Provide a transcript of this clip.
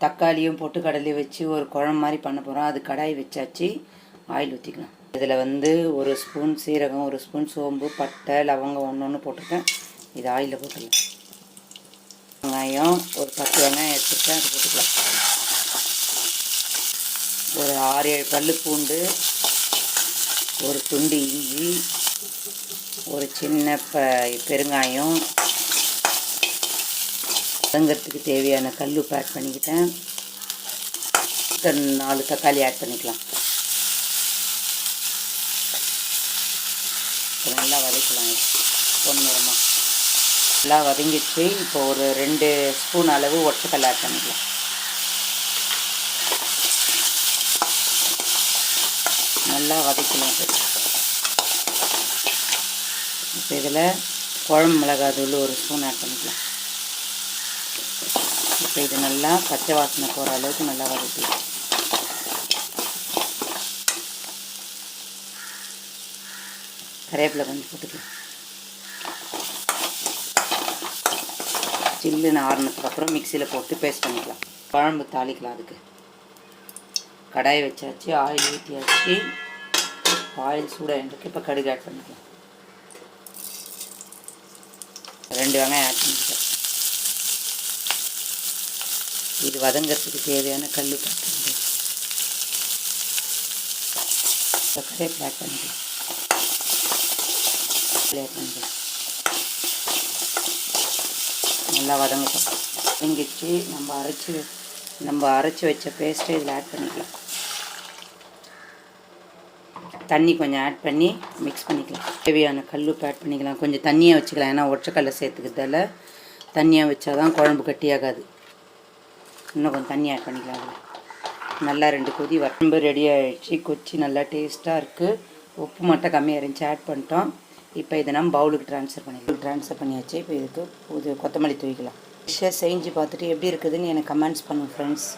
தக்காளியும் பொட்டுக்கடலையும் வச்சு ஒரு குழம்பு மாதிரி பண்ண போகிறோம். அது கடாய் வச்சாச்சு. ஆயில் ஊற்றிக்கலாம். இதில் வந்து ஒரு ஸ்பூன் சீரகம், ஒரு ஸ்பூன் சோம்பு, பட்டை, லவங்கம் ஒன்று ஒன்று போட்டிருக்கேன். இது ஆயிலில் போட்டுக்கலாம். வெங்காயம் ஒரு 10 வெங்காயம் எடுத்துருக்கேன், அது போட்டுக்கலாம். ஒரு 6-7 பல் பூண்டு, ஒரு துண்டு இஞ்சி, ஒரு சின்ன பெருங்காயம், வதங்கிறதுக்கு தேவையான கல் உப்பு ஆட் பண்ணிக்கிட்டேன். 4 தக்காளி ஆட் பண்ணிக்கலாம். நல்லா வதக்கலாம். பொன்னிறமாக நல்லா வதங்கிச்சு. இப்போ ஒரு 2 ஸ்பூன் அளவு ஒற்றைக்கல் ஆட் பண்ணிக்கலாம். நல்லா வதக்கலாம். இப்போ இதில் குழம்பு மிளகாத்தூள் ஒரு ஸ்பூன் ஆட் பண்ணிக்கலாம். இப்போ இது நல்லா பச்சை வாசனை போகிற அளவுக்கு நல்லா வதக்கலாம். கருவேப்பிலை கொஞ்சம் போட்டுக்கலாம். சில்லுன்னு ஆறுனதுக்கப்புறம் மிக்சியில் போட்டு பேஸ்ட் பண்ணிக்கலாம். குழம்பு தாளிக்கலாம். அதுக்கு கடாயை வச்சாச்சு, ஆயில் ஊற்றியாச்சு. ஆயில் சூடாகிருக்கு. இப்போ கடுகு ஆட் பண்ணிக்கலாம். 2 வெங்காயம் ஆட் பண்ணிக்கலாம். இது வதங்கிறதுக்கு தேவையான கல் உப்பு ஆட் பண்ணிக்கலாம். இப்போ கருவேப்பிலை ஆட் பண்ணிக்கலாம். நல்லா வதங்கட்டும். வதங்கிச்சு. நம்ம அரைச்சி வச்ச பேஸ்ட்டை இதில் ஆட் பண்ணிக்கலாம். தண்ணி கொஞ்சம் ஆட் பண்ணி மிக்ஸ் பண்ணிக்கலாம். தேவையான கல் உப்பு ஆட் பண்ணிக்கலாம். கொஞ்சம் தண்ணியாக வச்சுக்கலாம். ஏன்னா ஒற்றைக்கல்லை சேர்த்துக்கிறதால தண்ணியாக வச்சா தான் குழம்பு கட்டியாகாது. இன்னும் கொஞ்சம் தண்ணி ஆட் பண்ணிக்கலாம். அதில் நல்லா 2 கொதி குழம்பு ரெடி ஆகிடுச்சு. கொச்சி நல்லா டேஸ்ட்டாக இருக்குது. உப்பு மட்டும் கம்மியாக இருந்துச்சு, ஆட் பண்ணிட்டோம். இப்போ இதை நம்ம பவுலுக்கு ட்ரான்ஸ்ஃபர் பண்ணியாச்சு. இப்போ இதுக்கு கொத்தமல்லி தூவிக்கலாம். டிஷ்ஷை செஞ்சு பார்த்துட்டு எப்படி இருக்குதுன்னு எனக்கு கமெண்ட்ஸ் பண்ணுங்கள் ஃப்ரெண்ட்ஸ்.